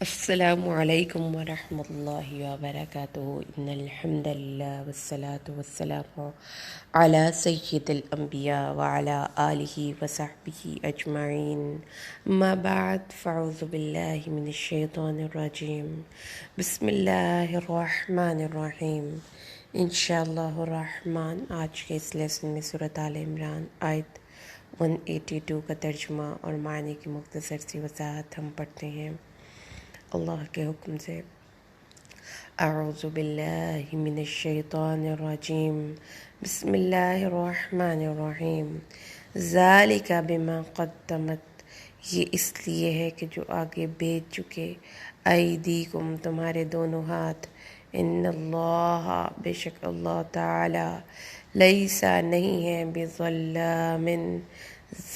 السلام علیکم ورحمۃ اللہ وبرکاتہ ان الحمد للہ والصلاة والسلام علی سید الانبیاء وعلی آلہ وصحبہ اجمعین اما بعد فاعوذ باللہ من الشیطان الرجیم بسم اللہ الرحمن الرحیم انشاءاللہ الرحمن آج کے اس لیسن میں سورۃ آل عمران آیت 182 کا ترجمہ اور معنی کی مختصر سی وضاحت ہم پڑھتے ہیں اللہ کے حکم سے۔ اعوذ باللہ من الشیطان الرجیم بسم اللہ الرحمن الرحیم ذالک بما قدمت، یہ اس لیے ہے کہ جو آگے بھیج چکے، ایدیکم تمہارے دونوں ہاتھ، ان اللہ بے شک اللہ تعالی لیسا نہیں ہے بظلام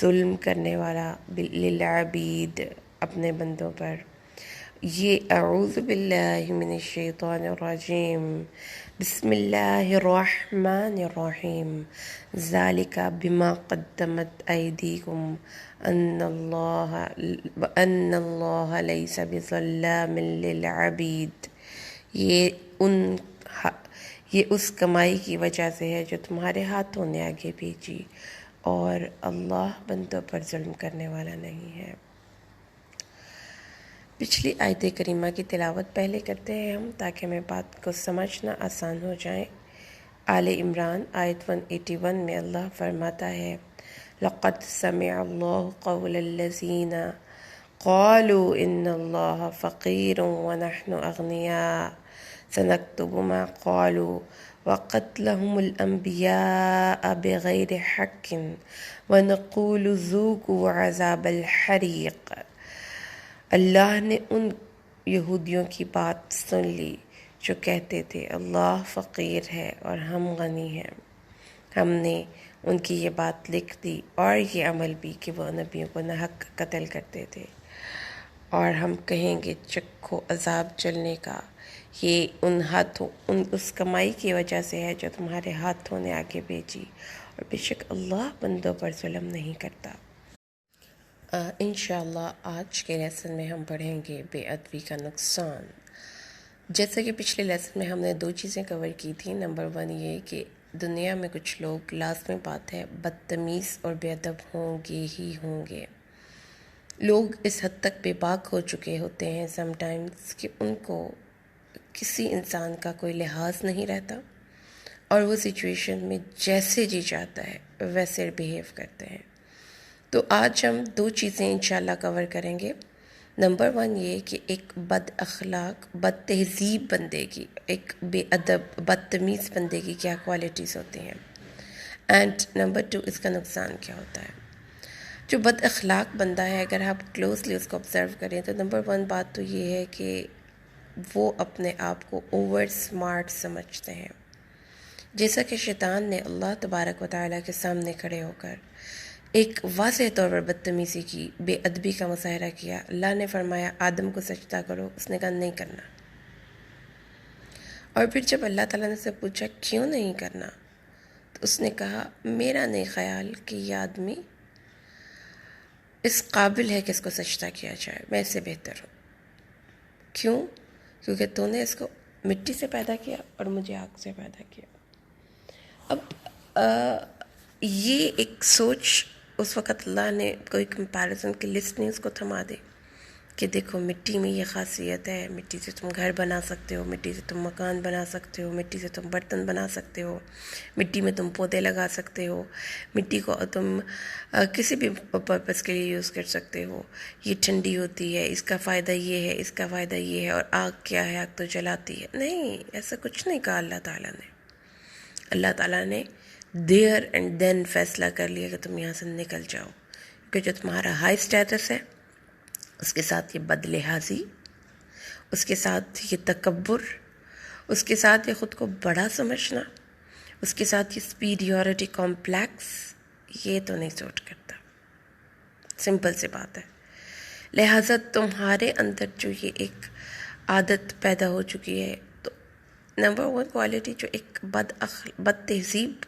ظلم کرنے والا للعبید اپنے بندوں پر۔ یہ اعوذ باللہ من الشیطان الرجیم بسم اللہ الرحمن الرحیم ذالک بما قدمت ایدیکم ان اللہ لیس بظلام للعبید، یہ اس کمائی کی وجہ سے ہے جو تمہارے ہاتھوں نے آگے بھیجی، اور اللہ بندوں پر ظلم کرنے والا نہیں ہے۔ پچھلی آیت کریمہ کی تلاوت پہلے کرتے ہیں ہم تاکہ ہمیں بات کو سمجھنا آسان ہو جائے۔ آل عمران آیت 181 میں اللہ فرماتا ہے لَقَدْ سَمِعَ اللَّهُ قَوْلَ الَّذِينَ قَالُوا إِنَّ اللَّهَ فَقِيرٌ وَنَحْنُ أَغْنِيَاءُ سَنَكْتُبُ مَا قَالُوا وَقَتْلَهُمُ الْأَنْبِيَاءَ بِغَيْرِ حَقٍّ وَنَقُولُ ذُوقُوا عَذَابَ الْحَرِيقِ۔ اللہ نے ان یہودیوں کی بات سن لی جو کہتے تھے اللہ فقیر ہے اور ہم غنی ہیں۔ ہم نے ان کی یہ بات لکھ دی اور یہ عمل بھی کہ وہ نبیوں کو ناحق قتل کرتے تھے، اور ہم کہیں گے چکھو عذاب جلنے کا، یہ اس کمائی کی وجہ سے ہے جو تمہارے ہاتھوں نے آگے بھیجی، اور بے شک اللہ بندوں پر ظلم نہیں کرتا۔ انشاءاللہ آج کے لیسن میں ہم پڑھیں گے بے ادبی کا نقصان۔ جیسا کہ پچھلے لیسن میں ہم نے دو چیزیں کور کی تھیں۔ نمبر 1 یہ کہ دنیا میں کچھ لوگ، لازمی بات ہے، بدتمیز اور بے ادب ہوں گے ہی ہوں گے۔ لوگ اس حد تک بے باک ہو چکے ہوتے ہیں سم ٹائمز کہ ان کو کسی انسان کا کوئی لحاظ نہیں رہتا، اور وہ سچویشن میں جیسے جی چاہتا ہے ویسے بیہیو کرتے ہیں۔ تو آج ہم دو چیزیں انشاءاللہ کور کریں گے۔ نمبر 1 یہ کہ ایک بد اخلاق، بد تہذیب بندے کی، ایک بے ادب بدتمیز بندے کی کیا کوالٹیز ہوتی ہیں، اینڈ نمبر 2 اس کا نقصان کیا ہوتا ہے۔ جو بد اخلاق بندہ ہے، اگر آپ کلوزلی اس کو آبزرو کریں تو نمبر 1 بات تو یہ ہے کہ وہ اپنے آپ کو اوور سمارٹ سمجھتے ہیں۔ جیسا کہ شیطان نے اللہ تبارک و تعالیٰ کے سامنے کھڑے ہو کر ایک واضح طور پر بدتمیزی کی، بے ادبی کا مظاہرہ کیا۔ اللہ نے فرمایا آدم کو سجدہ کرو، اس نے کہا نہیں کرنا، اور پھر جب اللہ تعالیٰ نے سے پوچھا کیوں نہیں کرنا تو اس نے کہا میرا نہیں خیال کہ یہ آدمی اس قابل ہے کہ اس کو سجدہ کیا جائے، میں اس سے بہتر ہوں۔ کیوں؟ کیونکہ تو نے اس کو مٹی سے پیدا کیا اور مجھے آگ سے پیدا کیا۔ اب یہ ایک سوچ اس وقت اللہ نے کوئی کمپیریزن کی لسٹ نہیں اس کو تھما دے کہ دیکھو مٹی میں یہ خاصیت ہے، مٹی سے تم گھر بنا سکتے ہو، مٹی سے تم مکان بنا سکتے ہو، مٹی سے تم برتن بنا سکتے ہو، مٹی میں تم پودے لگا سکتے ہو، مٹی کو تم کسی بھی پرپس کے لیے یوز کر سکتے ہو، یہ ٹھنڈی ہوتی ہے، اس کا فائدہ یہ ہے، اس کا فائدہ یہ ہے، اور آگ کیا ہے، آگ تو جلاتی ہے۔ نہیں، ایسا کچھ نہیں کہا اللہ تعالیٰ نے۔ اللہ تعالیٰ نے دیر اینڈ دین فیصلہ کر لیا کہ تم یہاں سے نکل جاؤ، کیونکہ جو تمہارا ہائی سٹیٹس ہے اس کے ساتھ یہ بد لحاظی، اس کے ساتھ یہ تکبر، اس کے ساتھ یہ خود کو بڑا سمجھنا، اس کے ساتھ یہ سپیریورٹی کمپلیکس، یہ تو نہیں سوٹ کرتا۔ سمپل سی بات ہے۔ لہٰذا تمہارے اندر جو یہ ایک عادت پیدا ہو چکی ہے، تو نمبر 1 کوالٹی جو ایک بد تہذیب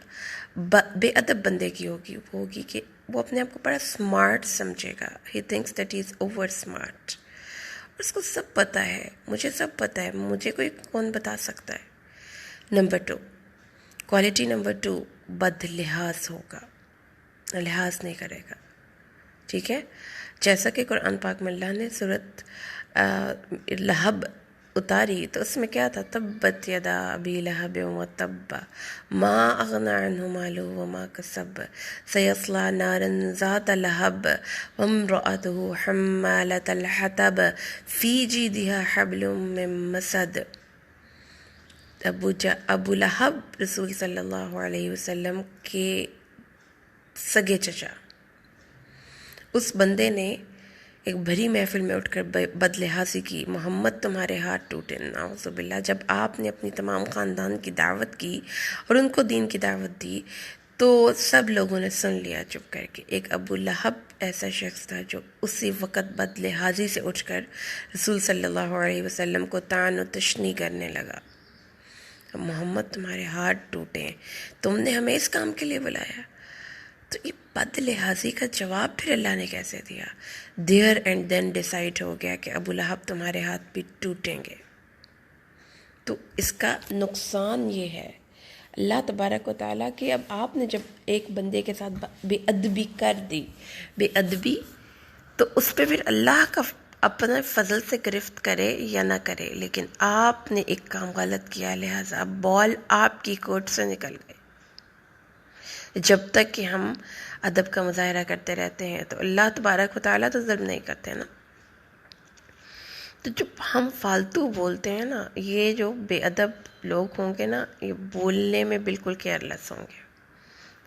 بے ادب بندے کی ہوگی وہ ہوگی کہ وہ اپنے آپ کو بڑا سمارٹ سمجھے گا۔ He thinks that he is over smart, اس کو سب پتہ ہے، مجھے سب پتہ ہے، مجھے کوئی کون بتا سکتا ہے۔ نمبر 2، کوالٹی نمبر 2، بد لحاظ ہوگا، لحاظ نہیں کرے گا، ٹھیک ہے؟ جیسا کہ قرآن پاک میں اللہ نے سورۃ لہب اتاری تو اس میں کیا تھا؟ تبت یدا ابی لہب وتب ما اغنی عنہ مالہ وما کسب سیصلی نارا ذات لہب وامرأته حمالۃ الحطب فی جیدہا حبل من مسد۔ ابو لہب رسول صلی اللہ علیہ وسلم کے سگے چچا، اس بندے نے ایک بھری محفل میں اٹھ کر بد لحاظی کی، محمد تمہارے ہاتھ ٹوٹے، نعوذ باللہ۔ جب آپ نے اپنی تمام خاندان کی دعوت کی اور ان کو دین کی دعوت دی تو سب لوگوں نے سن لیا چپ کر کے۔ ایک ابو لہب ایسا شخص تھا جو اسی وقت بد لحاظی سے اٹھ کر رسول صلی اللہ علیہ وسلم کو طعن و تشنیع کرنے لگا، محمد تمہارے ہاتھ ٹوٹے، تم نے ہمیں اس کام کے لیے بلایا۔ تو یہ بد لحاظی کا جواب پھر اللہ نے کیسے دیا؟ دیر اینڈ دین ڈیسائیڈ ہو گیا کہ ابو لہب تمہارے ہاتھ بھی ٹوٹیں گے۔ تو اس کا نقصان یہ ہے اللہ تبارک و تعالیٰ کہ اب آپ نے جب ایک بندے کے ساتھ بے ادبی کر دی، بے ادبی، تو اس پہ پھر اللہ کا اپنے فضل سے گرفت کرے یا نہ کرے، لیکن آپ نے ایک کام غلط کیا، لہٰذا بال آپ کی کورٹ سے نکل گئے۔ جب تک کہ ہم ادب کا مظاہرہ کرتے رہتے ہیں تو اللہ تبارک و تعالیٰ تو ظلم نہیں کرتے نا۔ تو جب ہم فالتو بولتے ہیں نا، یہ جو بے ادب لوگ ہوں گے نا، یہ بولنے میں بالکل کیئرلیس ہوں گے،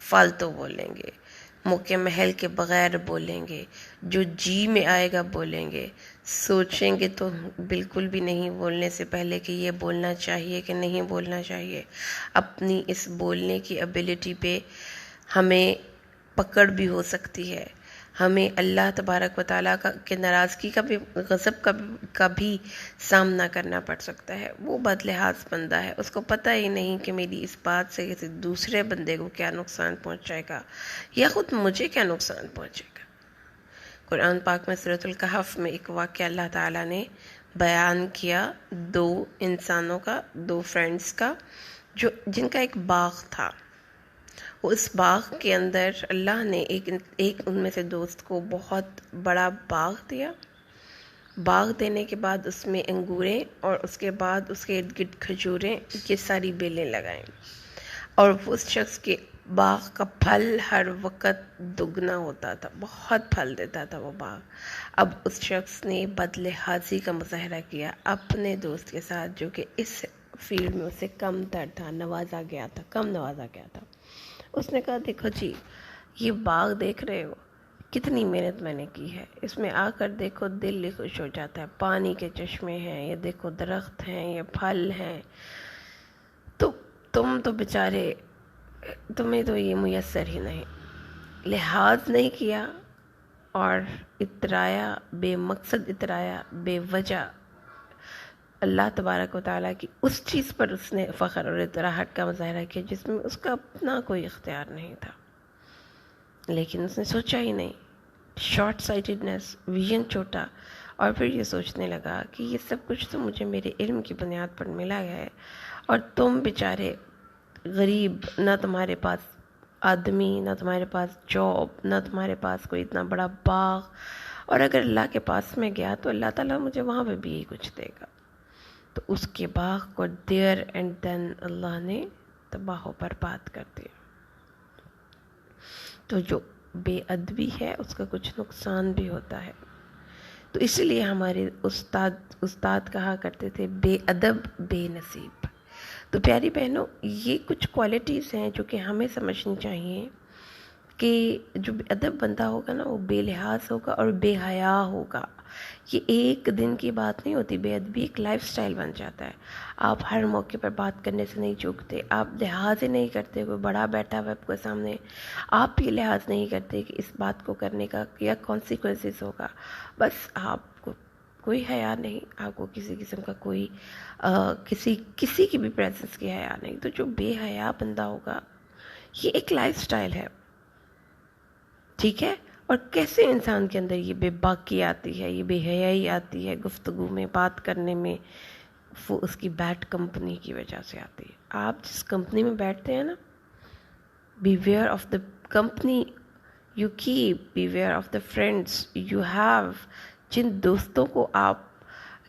فالتو بولیں گے، موقع محل کے بغیر بولیں گے، جو جی میں آئے گا بولیں گے، سوچیں گے تو بالکل بھی نہیں بولنے سے پہلے کہ یہ بولنا چاہیے کہ نہیں بولنا چاہیے۔ اپنی اس بولنے کی ایبلٹی پہ ہمیں پکڑ بھی ہو سکتی ہے، ہمیں اللہ تبارک و تعالیٰ کے ناراضگی کا بھی، غضب کا بھی سامنا کرنا پڑ سکتا ہے۔ وہ بد لحاظ بندہ ہے، اس کو پتہ ہی نہیں کہ میری اس بات سے کسی دوسرے بندے کو کیا نقصان پہنچائے گا یا خود مجھے کیا نقصان پہنچے گا۔ قرآن پاک میں سورۃ الکہف میں ایک واقعہ اللہ تعالیٰ نے بیان کیا، دو انسانوں کا، دو فرینڈز کا، جن کا ایک باغ تھا۔ وہ اس باغ کے اندر اللہ نے ایک ان میں سے دوست کو بہت بڑا باغ دیا۔ باغ دینے کے بعد اس میں انگوریں اور اس کے بعد اس کے ارد گرد کھجوریں، یہ ساری بیلیں لگائیں، اور اس شخص کے باغ کا پھل ہر وقت دگنا ہوتا تھا، بہت پھل دیتا تھا وہ باغ۔ اب اس شخص نے بد لحاظی کا مظاہرہ کیا اپنے دوست کے ساتھ، جو کہ اس فیلڈ میں اسے کم تر تھا، نوازا گیا تھا، کم نوازا گیا تھا۔ اس نے کہا دیکھو جی، یہ باغ دیکھ رہے ہو، کتنی محنت میں نے کی ہے، اس میں آ کر دیکھو دل ہی خوش ہو جاتا ہے، پانی کے چشمے ہیں، یہ دیکھو درخت ہیں، یہ پھل ہیں، تو تم تو بیچارے، تمہیں تو یہ میسر ہی نہیں، لحاظ نہیں کیا اور اترایا، بے مقصد اترایا، بے وجہ اللہ تبارک و تعالیٰ کی اس چیز پر اس نے فخر اور اطراحت کا مظاہرہ کیا جس میں اس کا اپنا کوئی اختیار نہیں تھا، لیکن اس نے سوچا ہی نہیں، شارٹ سائٹڈنس، ویژن چھوٹا، اور پھر یہ سوچنے لگا کہ یہ سب کچھ تو مجھے میرے علم کی بنیاد پر ملا ہے، اور تم بیچارے غریب، نہ تمہارے پاس آدمی، نہ تمہارے پاس جاب، نہ تمہارے پاس کوئی اتنا بڑا باغ، اور اگر اللہ کے پاس میں گیا تو اللہ تعالیٰ مجھے وہاں پہ بھی یہی کچھ دے گا۔ تو اس کے باغ کو دیر اینڈ دین اللہ نے تباہ و برباد کر دیا۔ تو جو بے ادبی ہے اس کا کچھ نقصان بھی ہوتا ہے۔ تو اسی لیے ہمارے استاد کہا کرتے تھے، بے ادب بے نصیب۔ تو پیاری بہنوں، یہ کچھ کوالٹیز ہیں جو کہ ہمیں سمجھنی چاہیے کہ جو بے ادب بندہ ہوگا نا، وہ بے لحاظ ہوگا اور بے حیا ہوگا۔ یہ ایک دن کی بات نہیں ہوتی، بے ادبی ایک لائف سٹائل بن جاتا ہے۔ آپ ہر موقع پر بات کرنے سے نہیں چوکتے، آپ لحاظ ہی نہیں کرتے، کوئی بڑا بیٹھا ہوا آپ کے سامنے، آپ یہ لحاظ نہیں کرتے کہ اس بات کو کرنے کا کیا کانسیکوینسز ہوگا، بس آپ کو کوئی حیا نہیں، آپ کو کسی قسم کا کوئی کسی کی بھی پریزنس کی حیا نہیں۔ تو جو بے حیا بندہ ہوگا، یہ ایک لائف سٹائل ہے، ٹھیک ہے، اور کیسے انسان کے اندر یہ بے باکی آتی ہے، یہ بے حیائی آتی ہے گفتگو میں، بات کرنے میں، وہ اس کی بیڈ کمپنی کی وجہ سے آتی ہے. آپ جس کمپنی میں بیٹھتے ہیں نا، beware of the company you keep, beware of the friends you have. جن دوستوں کو آپ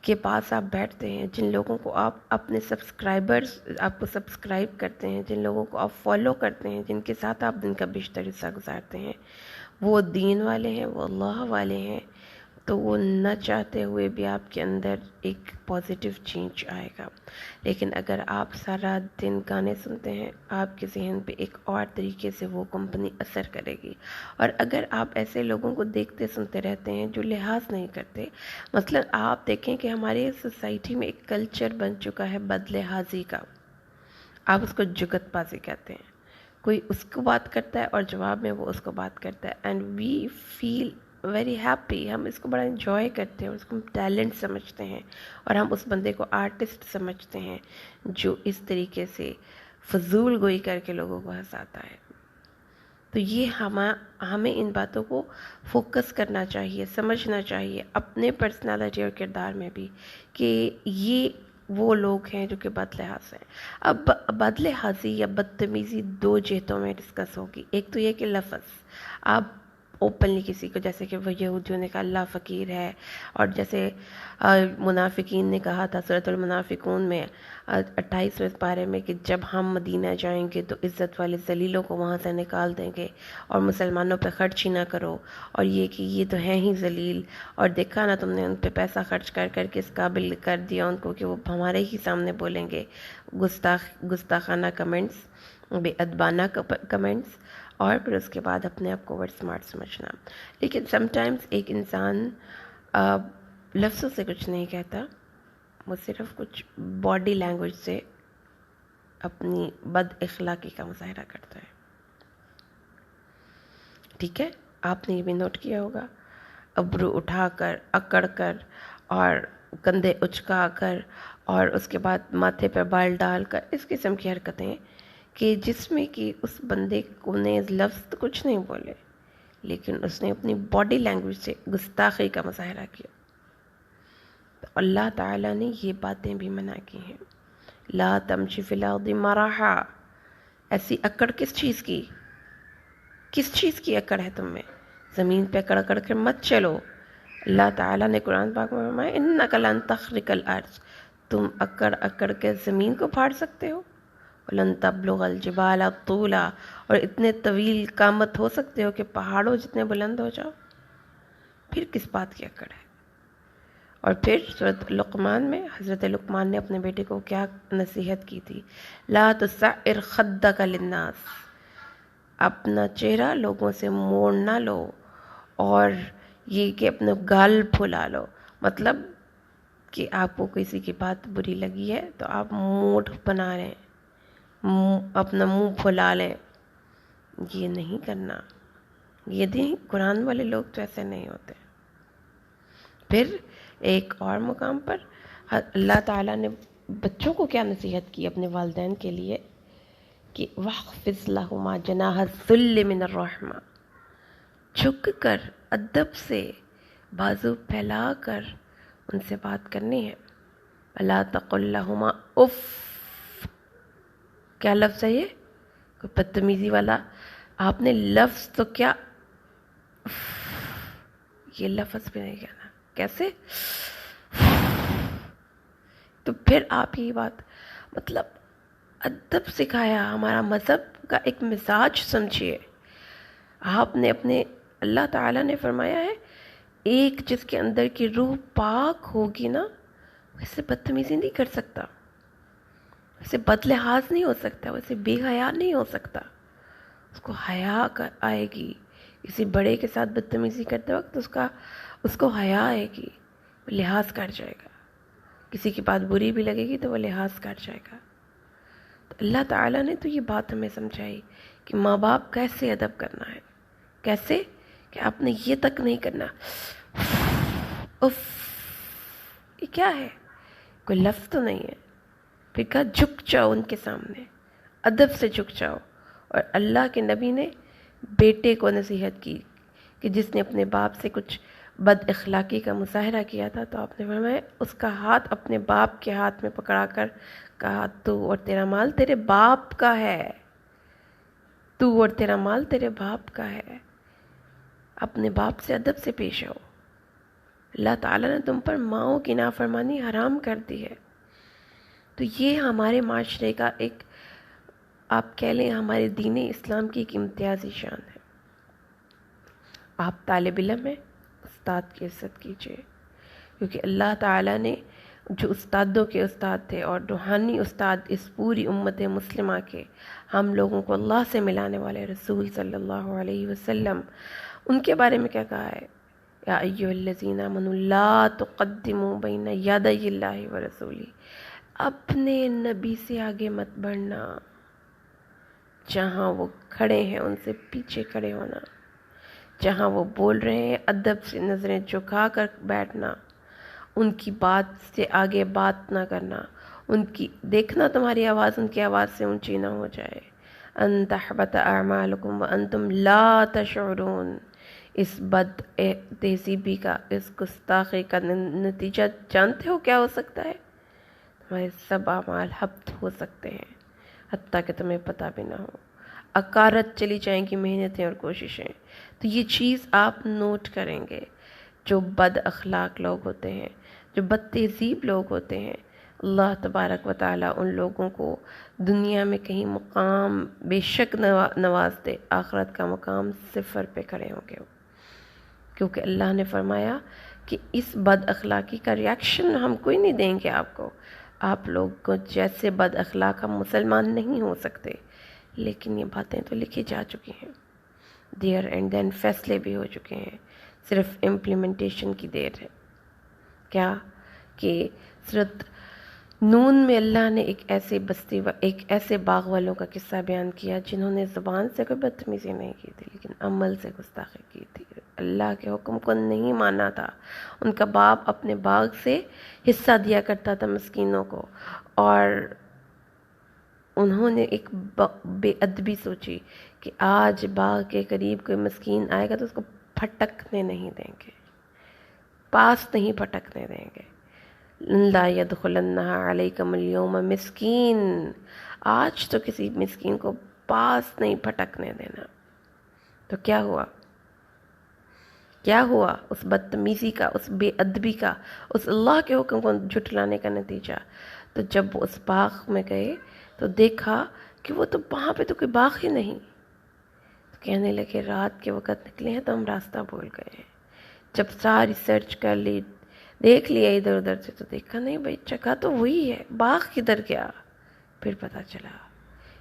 کے پاس آپ بیٹھتے ہیں، جن لوگوں کو آپ اپنے سبسکرائبرز آپ کو سبسکرائب کرتے ہیں، جن لوگوں کو آپ فالو کرتے ہیں، جن کے ساتھ آپ دن کا بیشتر حصہ گزارتے ہیں، وہ دین والے ہیں، وہ اللہ والے ہیں، تو وہ نہ چاہتے ہوئے بھی آپ کے اندر ایک پازیٹیو چینج آئے گا. لیکن اگر آپ سارا دن گانے سنتے ہیں، آپ کے ذہن پہ ایک اور طریقے سے وہ کمپنی اثر کرے گی. اور اگر آپ ایسے لوگوں کو دیکھتے سنتے رہتے ہیں جو لحاظ نہیں کرتے، مثلا آپ دیکھیں کہ ہمارے سوسائٹی میں ایک کلچر بن چکا ہے بد لحاظی کا. آپ اس کو جگت بازی کہتے ہیں. کوئی اس کو بات کرتا ہے اور جواب میں وہ اس کو بات کرتا ہے، and we feel very happy. ہم اس کو بڑا انجوائے کرتے ہیں، اس کو ہم ٹیلنٹ سمجھتے ہیں، اور ہم اس بندے کو آرٹسٹ سمجھتے ہیں جو اس طریقے سے فضول گوئی کر کے لوگوں کو ہنساتا ہے. تو یہ ہمیں ان باتوں کو فوکس کرنا چاہیے، سمجھنا چاہیے اپنے پرسنالٹی اور کردار میں بھی، کہ یہ وہ لوگ ہیں جو کہ بد لحاظ ہیں. اب بد لحاظی یا بدتمیزی دو جہتوں میں ڈسکس ہوگی. ایک تو یہ کہ لفظ آپ اوپنلی کسی کو، جیسے کہ وہ یہودیوں نے کہا اللہ فقیر ہے، اور جیسے منافقین نے کہا تھا سورۃ المنافقون میں 28ویں پارے میں کہ جب ہم مدینہ جائیں گے تو عزت والے ذلیلوں کو وہاں سے نکال دیں گے، اور مسلمانوں پہ خرچ ہی نہ کرو، اور یہ کہ یہ تو ہیں ہی ذلیل، اور دیکھا نا تم نے ان پہ پیسہ خرچ کر کر کے اس قابل کر دیا ان کو کہ وہ ہمارے ہی سامنے بولیں گے گستاخانہ کمنٹس، بے ادبانہ کمنٹس، اور پھر اس کے بعد اپنے آپ کو اوور اسمارٹ سمجھنا. لیکن سم ٹائمز ایک انسان لفظوں سے کچھ نہیں کہتا، وہ صرف کچھ باڈی لینگویج سے اپنی بد اخلاقی کا مظاہرہ کرتا ہے. ٹھیک ہے، آپ نے یہ بھی نوٹ کیا ہوگا، ابرو اٹھا کر، اکڑ کر، اور کندھے اچکا کر، اور اس کے بعد ماتھے پہ بال ڈال کر، اس قسم کی حرکتیں کہ جس میں کہ اس بندے کو نے لفظ تو کچھ نہیں بولے، لیکن اس نے اپنی باڈی لینگویج سے گستاخی کا مظاہرہ کیا. تو اللہ تعالیٰ نے یہ باتیں بھی منع کی ہیں. لا تمشی فی الارض مرحا. ایسی اکڑ کس چیز کی؟ کس چیز کی اکڑ ہے تم میں؟ زمین پہ اکڑ اکڑ کر مت چلو. اللہ تعالیٰ نے قرآن پاک میں فرمایا انک لن تخرق الارض، تم اکڑ اکڑ کے زمین کو پھاڑ سکتے ہو؟ ولن تبلغ الجبال طولا، اور اتنے طویل قامت ہو سکتے ہو کہ پہاڑوں جتنے بلند ہو جاؤ. پھر کس بات کی اکڑ ہے؟ اور پھر سورۃ لقمان میں حضرت لقمان نے اپنے بیٹے کو کیا نصیحت کی تھی؟ لا تسعر خدک للناس، اپنا چہرہ لوگوں سے موڑ نہ لو، اور یہ کہ اپنا گال پھلا لو. مطلب کہ آپ کو کسی کی بات بری لگی ہے تو آپ موڈ بنا رہے ہیں، اپنا منہ پھلا لیں. یہ نہیں کرنا. یہ نہیں، قرآن والے لوگ تو ایسے نہیں ہوتے. پھر ایک اور مقام پر اللہ تعالیٰ نے بچوں کو کیا نصیحت کی اپنے والدین کے لیے کہ وَاخْفِضْ لَهُمَا جَنَاحَ الذُّلِّ مِنَ الرَّحْمَةِ، جھک کر ادب سے بازو پھیلا کر ان سے بات کرنی ہے. وَلَا تَقُلْ لَهُمَا اُفْ. کیا لفظ ہے یہ؟ کوئی بدتمیزی والا آپ نے لفظ تو کیا، یہ لفظ بھی نہیں کہنا. کیسے؟ تو پھر آپ یہ بات، مطلب ادب سکھایا. ہمارا مذہب کا ایک مزاج سمجھیے. آپ نے اپنے، اللہ تعالیٰ نے فرمایا ہے ایک جس کے اندر کی روح پاک ہوگی نا، ویسے بدتمیزی نہیں کر سکتا، ویسے بد لحاظ نہیں ہو سکتا، ویسے بے حیا نہیں ہو سکتا. اس کو حیا آئے گی. کسی بڑے کے ساتھ بدتمیزی کرتے وقت اس کو حیا آئے گی، وہ لحاظ کر جائے گا. کسی کی بات بری بھی لگے گی تو وہ لحاظ کر جائے گا. تو اللہ تعالیٰ نے تو یہ بات ہمیں سمجھائی کہ ماں باپ کیسے ادب کرنا ہے. کیسے کہ آپ نے یہ تک نہیں کرنا. اف، یہ کیا ہے؟ کوئی لفظ تو نہیں ہے. پھر کہا جھک جاؤ ان کے سامنے، ادب سے جھک جاؤ. اور اللہ کے نبی نے بیٹے کو نصیحت کی کہ جس نے اپنے باپ سے کچھ بد اخلاقی کا مظاہرہ کیا تھا تو آپ نے فرمایا اس کا ہاتھ اپنے باپ کے ہاتھ میں پکڑا کر کہا تو اور تیرا مال تیرے باپ کا ہے، تو اور تیرا مال تیرے باپ کا ہے، اپنے باپ سے ادب سے پیش آؤ۔ اللہ تعالیٰ نے تم پر ماؤں کی نافرمانی حرام کر دی ہے۔ تو یہ ہمارے معاشرے کا ایک، آپ کہہ لیں ہمارے دین اسلام کی ایک امتیازی شان ہے۔ آپ طالب علم ہیں، استاد کی عزت کیجیے، کیونکہ اللہ تعالیٰ نے جو استادوں کے استاد تھے اور روحانی استاد اس پوری امت مسلمہ کے، ہم لوگوں کو اللہ سے ملانے والے رسول صلی اللہ علیہ وسلم، ان کے بارے میں کیا کہا ہے؟ یا ایھا الذین آمنوا لا تقدموا بین یدی اللہ ورسولہ، اپنے نبی سے آگے مت بڑھنا، جہاں وہ کھڑے ہیں ان سے پیچھے کھڑے ہونا، جہاں وہ بول رہے ہیں ادب سے نظریں جھکا کر بیٹھنا، ان کی بات سے آگے بات نہ کرنا، ان کی دیکھنا تمہاری آواز ان کی آواز سے اونچی نہ ہو جائے۔ ان تحبط اعمالکم وانتم لا تشعرون، اس بد تہذیبی کا، اس گستاخی کا نتیجہ جانتے ہو کیا ہو سکتا ہے؟ تمہارے سب اعمال حبط ہو سکتے ہیں، حتیٰ کہ تمہیں پتہ بھی نہ ہو، اکارت چلی جائیں گی محنتیں اور کوششیں۔ تو یہ چیز آپ نوٹ کریں گے، جو بد اخلاق لوگ ہوتے ہیں، جو بد تہذیب لوگ ہوتے ہیں، اللہ تبارک و تعالیٰ ان لوگوں کو دنیا میں کہیں مقام بے شک نواز دے، آخرت کا مقام صفر پہ کھڑے ہوں گے، کیونکہ اللہ نے فرمایا کہ اس بد اخلاقی کا ریاکشن ہم کوئی نہیں دیں گے آپ کو، آپ لوگ کو جیسے بد اخلاق ہم مسلمان نہیں ہو سکتے، لیکن یہ باتیں تو لکھی جا چکی ہیں، دیر اینڈ دین فیصلے بھی ہو چکے ہیں، صرف امپلیمنٹیشن کی دیر ہے۔ کیا کہ سورۃ نون میں اللہ نے ایک ایسے بستی ایک ایسے باغ والوں کا قصہ بیان کیا جنہوں نے زبان سے کوئی بدتمیزی نہیں کی تھی لیکن عمل سے گستاخی کی تھی، اللہ کے حکم کو نہیں مانا تھا۔ ان کا باپ اپنے باغ سے حصہ دیا کرتا تھا مسکینوں کو، اور انہوں نے ایک بے ادبی سوچی کہ آج باغ کے قریب کوئی مسکین آئے گا تو اس کو پھٹکنے نہیں دیں گے، پاس نہیں پھٹکنے دیں گے۔ لا يدخلنها علیکم اليوم مسکین، آج تو کسی مسکین کو پاس نہیں پھٹکنے دینا۔ تو کیا ہوا؟ کیا ہوا اس بدتمیزی کا، اس بے ادبی کا، اس اللہ کے حکم کو جھٹلانے کا نتیجہ؟ تو جب وہ اس باغ میں گئے تو دیکھا کہ وہ تو وہاں پہ تو کوئی باغ ہی نہیں، تو کہنے لگے رات کے وقت نکلے ہیں تو ہم راستہ بھول گئے ہیں۔ جب ساری سرچ کر لی، دیکھ لیا ادھر ادھر سے، تو دیکھا نہیں بھائی جگہ تو وہی ہے، باغ کدھر گیا؟ پھر پتہ چلا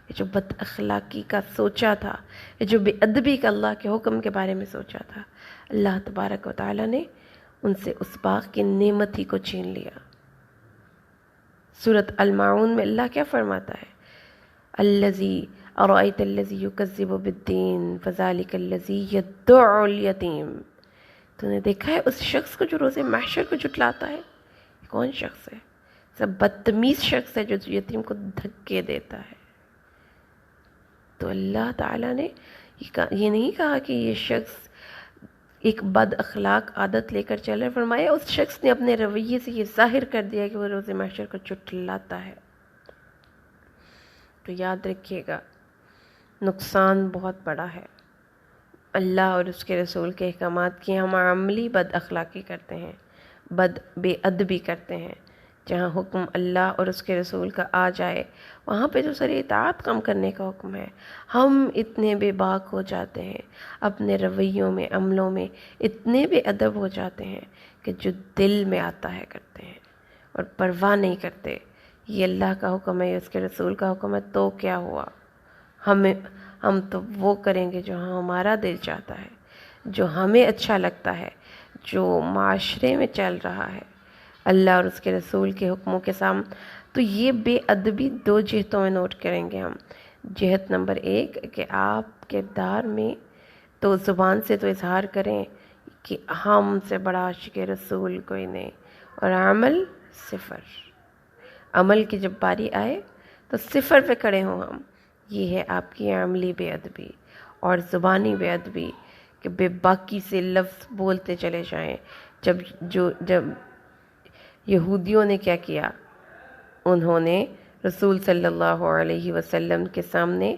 یہ جو بد اخلاقی کا سوچا تھا، یہ جو بے ادبی کا اللہ کے حکم کے بارے میں سوچا تھا، اللہ تبارک و تعالیٰ نے ان سے اس باغ کی نعمت ہی کو چھین لیا۔ سورۃ الماعون میں اللہ کیا فرماتا ہے؟ الذی ارأیت الذی یکذب بالدین فذلک الذی یدع الیتیم، تو نے دیکھا ہے اس شخص کو جو روز محشر کو جھٹلاتا ہے؟ کون شخص ہے؟ سب بدتمیز شخص ہے جو یتیم کو دھکے دیتا ہے۔ تو اللہ تعالیٰ نے یہ نہیں کہا کہ یہ شخص ایک بد اخلاق عادت لے کر چل رہا ہے، فرمایا اس شخص نے اپنے رویے سے یہ ظاہر کر دیا کہ وہ روز محشر کو جھٹلاتا ہے۔ تو یاد رکھیے گا نقصان بہت بڑا ہے، اللہ اور اس کے رسول کے احکامات کی ہم عملی بد اخلاقی کرتے ہیں، بے ادبی کرتے ہیں، جہاں حکم اللہ اور اس کے رسول کا آ جائے وہاں پہ جو ساری اطاعت کم کرنے کا حکم ہے، ہم اتنے بے باک ہو جاتے ہیں، اپنے رویوں میں، عملوں میں اتنے بے ادب ہو جاتے ہیں کہ جو دل میں آتا ہے کرتے ہیں اور پرواہ نہیں کرتے۔ یہ اللہ کا حکم ہے، اس کے رسول کا حکم ہے، تو کیا ہوا؟ ہم تو وہ کریں گے جو ہمارا دل چاہتا ہے، جو ہمیں اچھا لگتا ہے، جو معاشرے میں چل رہا ہے، اللہ اور اس کے رسول کے حکموں کے سامنے۔ تو یہ بے ادبی دو جہتوں میں نوٹ کریں گے ہم۔ جہت نمبر 1 کہ آپ کردار میں تو زبان سے تو اظہار کریں کہ ہم سے بڑا عاشق رسول کوئی نہیں، اور عمل صفر، عمل کی جب باری آئے تو صفر پہ کھڑے ہوں ہم۔ یہ ہے آپ کی عملی بے ادبی اور زبانی بے ادبی کہ بے باکی سے لفظ بولتے چلے جائیں. جب یہودیوں نے کیا کیا، انہوں نے رسول صلی اللہ علیہ وسلم کے سامنے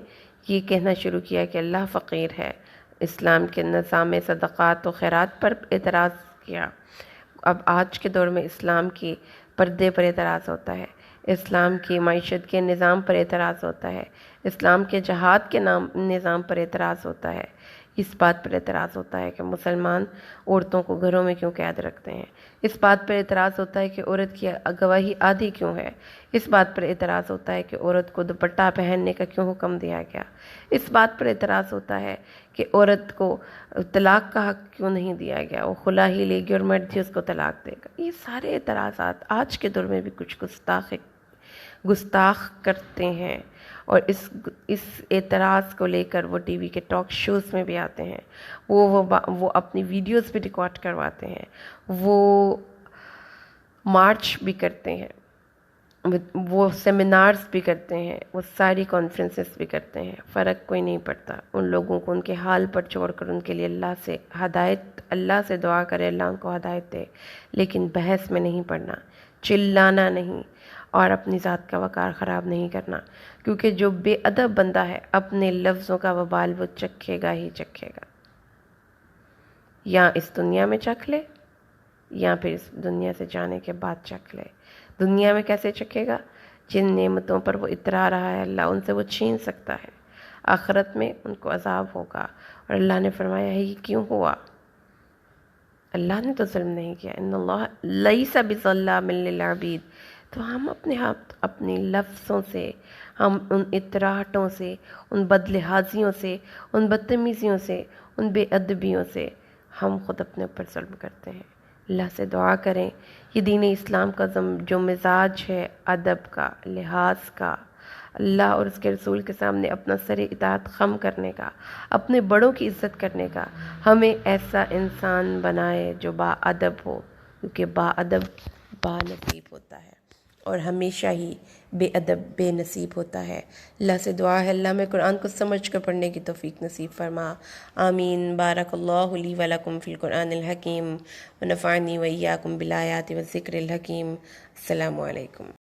یہ کہنا شروع کیا کہ اللہ فقیر ہے. اسلام کے نظام صدقات و خیرات پر اعتراض کیا. اب آج کے دور میں اسلام کے پردے پر اعتراض ہوتا ہے، اسلام کی معیشت کے نظام پر اعتراض ہوتا ہے، اسلام کے جہاد کے نظام پر اعتراض ہوتا ہے. اس بات پر اعتراض ہوتا ہے کہ مسلمان عورتوں کو گھروں میں کیوں قید رکھتے ہیں. اس بات پر اعتراض ہوتا ہے کہ عورت کی گواہی آدھی کیوں ہے. اس بات پر اعتراض ہوتا ہے کہ عورت کو دوپٹہ پہننے کا کیوں حکم دیا گیا. اس بات پر اعتراض ہوتا ہے کہ عورت کو طلاق کا حق کیوں نہیں دیا گیا، وہ خلا ہی لے گی اور مرد ہی اس کو طلاق دے گا. یہ سارے اعتراضات آج کے دور میں بھی کچھ گستاخ کرتے ہیں، اور اس اعتراض کو لے کر وہ ٹی وی کے ٹاک شوز میں بھی آتے ہیں، وہ اپنی ویڈیوز بھی ریکارڈ کرواتے ہیں، وہ مارچ بھی کرتے ہیں، وہ سیمینارز بھی کرتے ہیں، وہ ساری کانفرنسز بھی کرتے ہیں. فرق کوئی نہیں پڑتا. ان لوگوں کو ان کے حال پر چھوڑ کر ان کے لیے اللہ سے دعا کرے، اللہ ان کو ہدایت دے. لیکن بحث میں نہیں پڑنا، چلانا نہیں، اور اپنی ذات کا وقار خراب نہیں کرنا. کیونکہ جو بے ادب بندہ ہے اپنے لفظوں کا وبال وہ چکھے گا ہی چکھے گا. یا اس دنیا میں چکھ لے، یا پھر اس دنیا سے جانے کے بعد چکھ لے. دنیا میں کیسے چکھے گا؟ جن نعمتوں پر وہ اترا رہا ہے اللہ ان سے وہ چھین سکتا ہے. آخرت میں ان کو عذاب ہوگا. اور اللہ نے فرمایا ہے یہ کیوں ہوا؟ اللہ نے تو ظلم نہیں کیا. ان اللہ لیس بظلام للعبید. تو ہم اپنے لفظوں سے، ہم ان اطراحٹوں سے، ان بدلحاظیوں سے، ان بدتمیزیوں سے، ان بے ادبیوں سے ہم خود اپنے اوپر ظلم کرتے ہیں. اللہ سے دعا کریں یہ دین اسلام کا جو مزاج ہے، ادب کا، لحاظ کا، اللہ اور اس کے رسول کے سامنے اپنا سر اطاعت خم کرنے کا، اپنے بڑوں کی عزت کرنے کا، ہمیں ایسا انسان بنائے جو با ادب ہو. کیونکہ با ادب با نصیب ہوتا ہے، اور ہمیشہ ہی بے ادب بے نصیب ہوتا ہے. اللہ سے دعا ہے اللہ میں قرآن کو سمجھ کر پڑھنے کی توفیق نصیب فرما. آمین. بارک اللہ لی ولکم فی القرآن الحکیم ونفعنی وإیاکم بالآیات والذکر الحکیم. السلام علیکم.